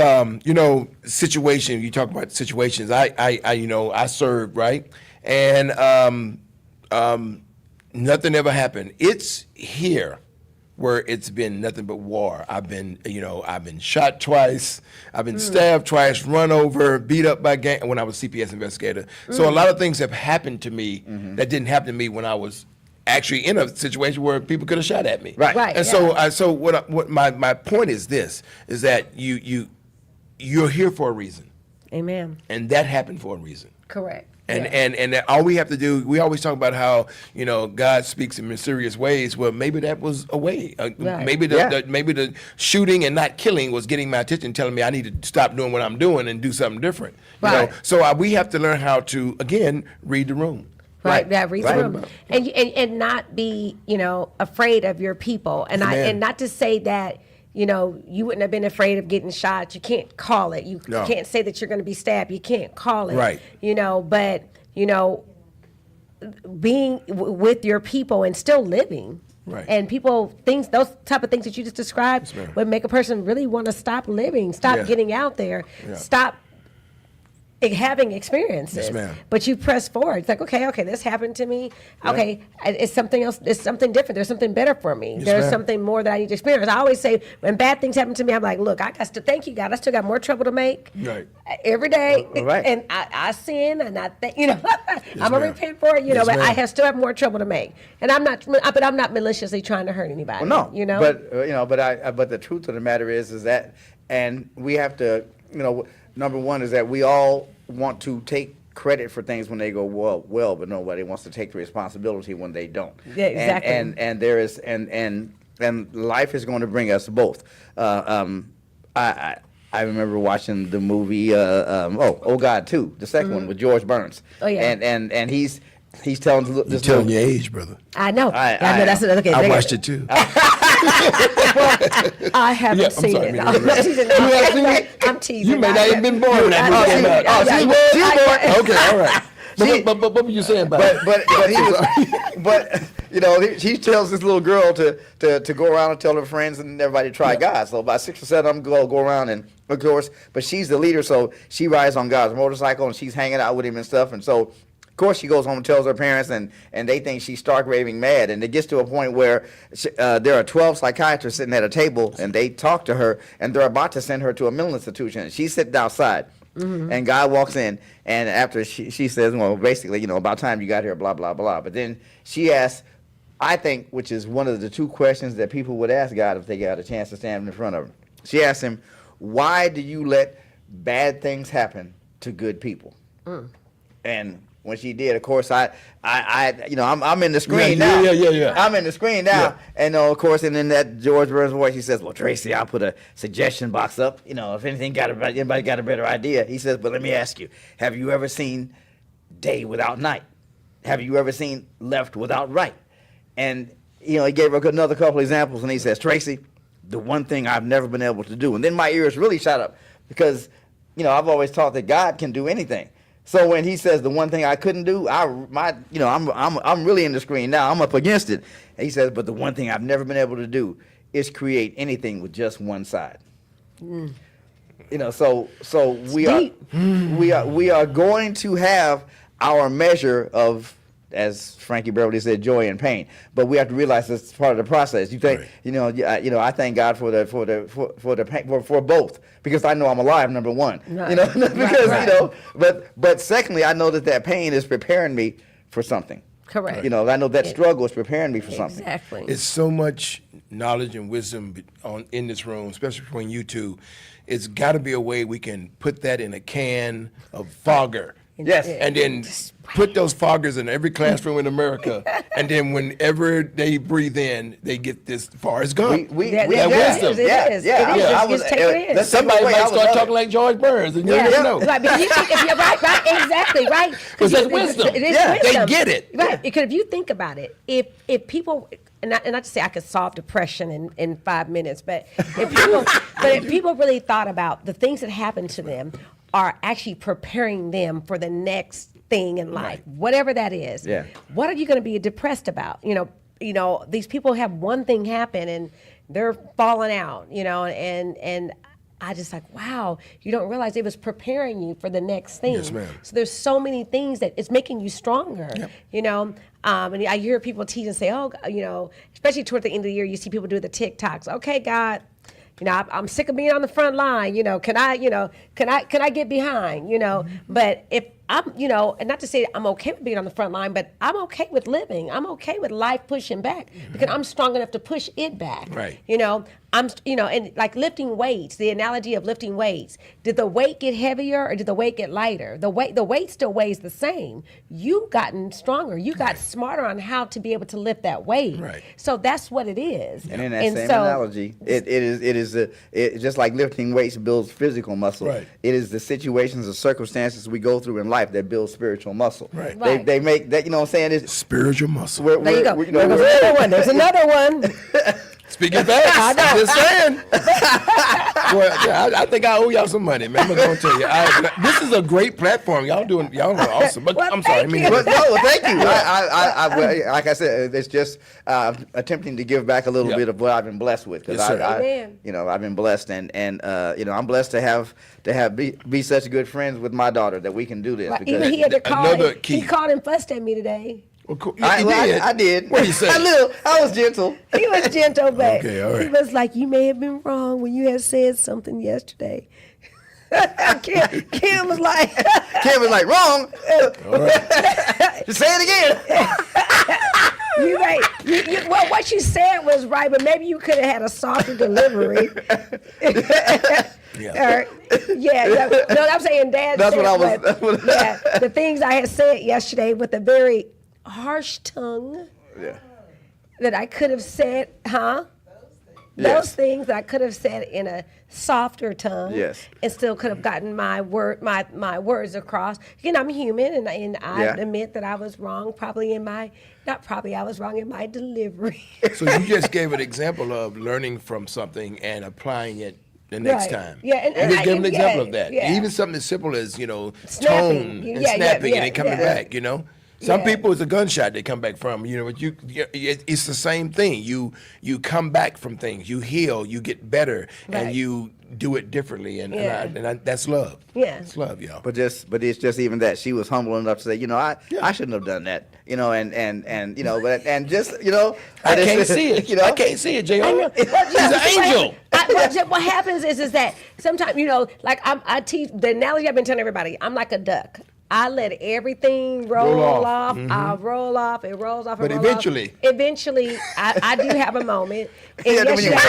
situation. You talk about situations. I served, right, and nothing ever happened. It's here where it's been nothing but war. I've been shot twice. I've been stabbed twice, run over, beat up by gang when I was CPS investigator. So a lot of things have happened to me that didn't happen to me when I was actually in a situation where people could have shot at me. Right. Right. And so what my point is this, is that you're here for a reason. Amen. And that happened for a reason. Correct. And all we have to do, we always talk about how, God speaks in mysterious ways. Well, maybe that was a way. Right. Maybe the shooting and not killing was getting my attention, telling me I need to stop doing what I'm doing and do something different. Right. So we have to learn how to, again, read the room. Right. Yeah, read the Right. room. And not be, afraid of your people. And Amen. not to say that, you wouldn't have been afraid of getting shot. You can't call it. You No. can't say that you're going to be stabbed. You can't call it. Right. But, being with your people and still living. Right. And those type of things that you just described ma'am. would make a person really want to stop living, stop Yeah. getting out there, Yeah. stop having experiences. Yes, ma'am. But you press forward. It's like, okay, this happened to me. Okay, it's something else. It's something different. There's something better for me. Yes, There's ma'am. something more that I need to experience. I always say, when bad things happen to me, I'm like, look, I got to thank you, God. I still got more trouble to make. Right. Every day. Right. And I sin, and I think, I'm ma'am. gonna repent for it. Yes, but ma'am. I still have more trouble to make. And I'm not maliciously trying to hurt anybody. Well, no, But but the truth of the matter is that, and we have to, number one is that we all want to take credit for things when they go well, but nobody wants to take the responsibility when they don't. Yeah, exactly. And there is and life is going to bring us both. I remember watching the movie Oh God 2, the 2nd one with George Burns. Oh, yeah. And he's telling this You're telling your age, brother. I know. I know that's am. okay. I watched it too. I haven't Yeah, I'm seen sorry, it. man. I'm teasing. You haven't seen it? I'm teasing. You may not have been born when that movie came out. Okay, all right. But what were you saying about it? But he tells this little girl to go around and tell her friends and everybody to try God. So about 6 or 7 of them go around, and of course, but she's the leader, so she rides on God's motorcycle and she's hanging out with him and stuff. And so, of course, she goes home and tells her parents, and they think she's stark raving mad. And it gets to a point where there are 12 psychiatrists sitting at a table, and they talk to her, and they're about to send her to a mental institution. And she's sitting outside. And God walks in, and after she says, well, basically, about time you got here, blah, blah, blah. But then she asks, I think, which is one of the 2 questions that people would ask God if they got a chance to stand in front of him. She asks him, why do you let bad things happen to good people? And when she did, of course, I'm in the screen now. Yeah. I'm in the screen now, Yeah. and of course, and in that George Burns voice, he says, "Well, Tracy, I'll put a suggestion box up. If anybody got a better idea." He says, "But let me ask you: have you ever seen day without night? Have you ever seen left without right?" And he gave her another couple examples, and he says, "Tracy, the one thing I've never been able to do," and then my ears really shot up because, I've always taught that God can do anything. So when he says the one thing I couldn't do, I'm really in the screen now. I'm up against it. And he says, but the one thing I've never been able to do is create anything with just one side. So we are going to have our measure of, as Frankie Beverly said, joy and pain. But we have to realize it's part of the process. You think, Right. I thank God for the pain, for both, because I know I'm alive. Number one, Right. because Right. but secondly, I know that pain is preparing me for something. Correct. I know that struggle is preparing me for something. Exactly. It's so much knowledge and wisdom in this room, especially between you two. It's got to be a way we can put that in a can of fogger. Yes. And then put those foggers in every classroom in America, and then whenever they breathe in, they get this far as Gump. We That- have that wisdom. is, it is. Just take it in. Somebody might start talking like George Burns, and you never know. Right, but if you're right, exactly, right. Because that's wisdom. It is Yeah, wisdom. they get it. Right, because if you think about it, if people, and not to say I could solve depression in 5 minutes, but if people really thought about the things that happen to them are actually preparing them for the next thing in life, whatever that is. Yeah. What are you going to be depressed about? These people have one thing happen and they're falling out, and I just like, wow, you don't realize it was preparing you for the next thing. Yes, ma'am. So there's so many things that it's making you stronger, And I hear people tease and say, especially toward the end of the year, you see people do the TikToks. Okay, God, I'm sick of being on the front line. Can I get behind? But if I'm, and not to say I'm okay with being on the front line, but I'm okay with living. I'm okay with life pushing back because I'm strong enough to push it back. Right. And like lifting weights, the analogy of lifting weights. Did the weight get heavier or did the weight get lighter? The weight still weighs the same. You gotten stronger. You got smarter on how to be able to lift that weight. Right. So that's what it is. And in that same analogy, it is just like lifting weights builds physical muscle. Right. It is the situations or circumstances we go through in life that build spiritual muscle. Right. Right. They make that, what I'm saying, is Spiritual muscle. There you go. There's another one. Speaking facts, I'm just saying. Well, I think I owe y'all some money, man. I'm gonna tell you, this is a great platform. Y'all are awesome. But Well, I'm sorry. thank you. Well, thank you. Well, like I said, it's just attempting to give back a little bit of what I've been blessed with. Yes, sir. Amen. I've been blessed, and I'm blessed to be such good friends with my daughter that we can do this. Right. Because Even he had to call. Another key. He called and fussed at me today. Well, cool. I did. What did he say? I was gentle. He was gentle, but Okay, all right. he was like, "You may have been wrong when you had said something yesterday." Kim was like, Kim was like, wrong. All right. Just say it again. "You right. Well, what you said was right, but maybe you could have had a softer delivery." Yeah. No, I'm saying Dad. That's said, what I was. yeah, the things I had said yesterday with a very harsh tongue Yeah. that I could have said, Those Yes. things that I could have said in a softer tongue, Yes. and still could have gotten my words across. I'm human, and I Yeah. admit that I was wrong. I was wrong in my delivery. So you just gave an example of learning from something and applying it the next Right. time. Yeah, and you just gave an yeah, example of that. yeah. Even something as simple as Snapping. tone and Yeah, snapping yeah, and it coming yeah. back. Some Yeah. people it's a gunshot they come back from. But it's the same thing. You come back from things. You heal. You get better, Right. and you do it differently. And that's love. Yeah. It's love, y'all. But it's just even that she was humble enough to say, I shouldn't have done that, and just, I can't see it. I can't see it, J.R. I know. She's an angel. What happens is that sometimes, like I teach the analogy I've been telling everybody. I'm like a duck. I let everything roll off. I roll off. It rolls off. But rolls eventually- off. I do have a moment. And Yeah, when you- And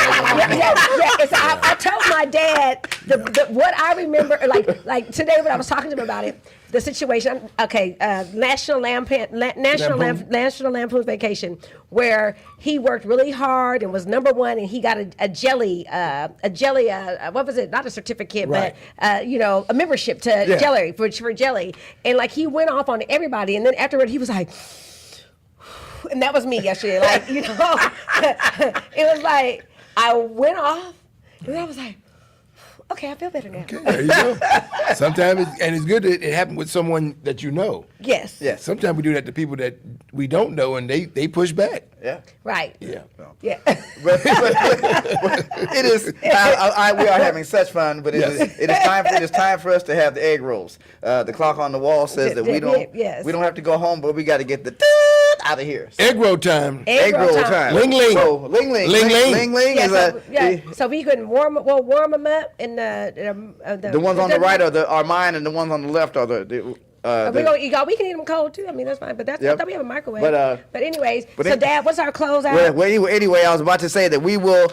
so I told my dad what I remember, like today when I was talking to him about it, the situation. Okay, National Lampoon's Vacation, where he worked really hard and was number one, and he got a jelly. What was it? Not a certificate, Right. but a membership to jelly for jelly. And like he went off on everybody, and then afterward he was like, and that was me yesterday. Like it was like I went off, and I was like, okay, I feel better now. Okay, there you go. Sometimes, it's good that it happened with someone that you know. Yes. Yes. Sometimes we do that to people that we don't know, and they push back. Yeah. Right. Yeah. Yeah. But it is. We are having such fun, but it is time for us to have the egg rolls. The clock on the wall says that we don't have to go home, but we got to get the out of here. Egg roll time. Egg roll time. Ling ling. So ling ling. Ling ling. Ling ling is So we couldn't warm them up in the ones on the right are mine, and the ones on the left are we can eat them cold too. I mean that's fine, but I thought we have a microwave. But anyways, so Dad, what's our closeout? Well, anyway, I was about to say that we will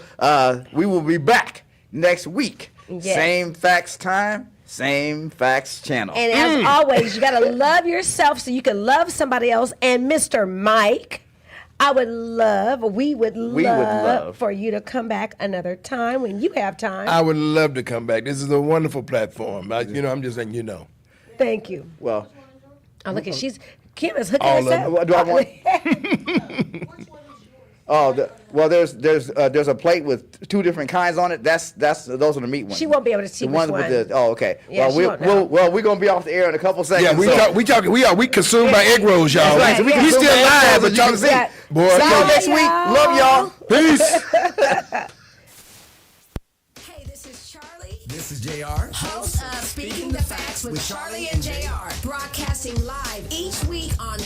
be back next week. Yes. Same facts time, same facts channel. And as always, you gotta love yourself so you can love somebody else. And Mr. Mike, we would love for you to come back another time when you have time. I would love to come back. This is a wonderful platform. I'm just letting you know. Thank you. Well, Oh, look at Kim is hooking All us of up. what do I want? There's a plate with two different kinds on it. Those are the meat ones. She won't be able to see the ones which with one. okay. Yeah, she won't know. We're gonna be off the air in a couple seconds. Yeah, we consumed by egg rolls, y'all. That's right. We still live, but y'all can see. Yeah. Boy, See y'all Bye, next week. y'all. Love y'all. peace. Hey, this is Charlie, This is JR. host of Speaking the Facts with Charlie and JR, broadcasting live each week on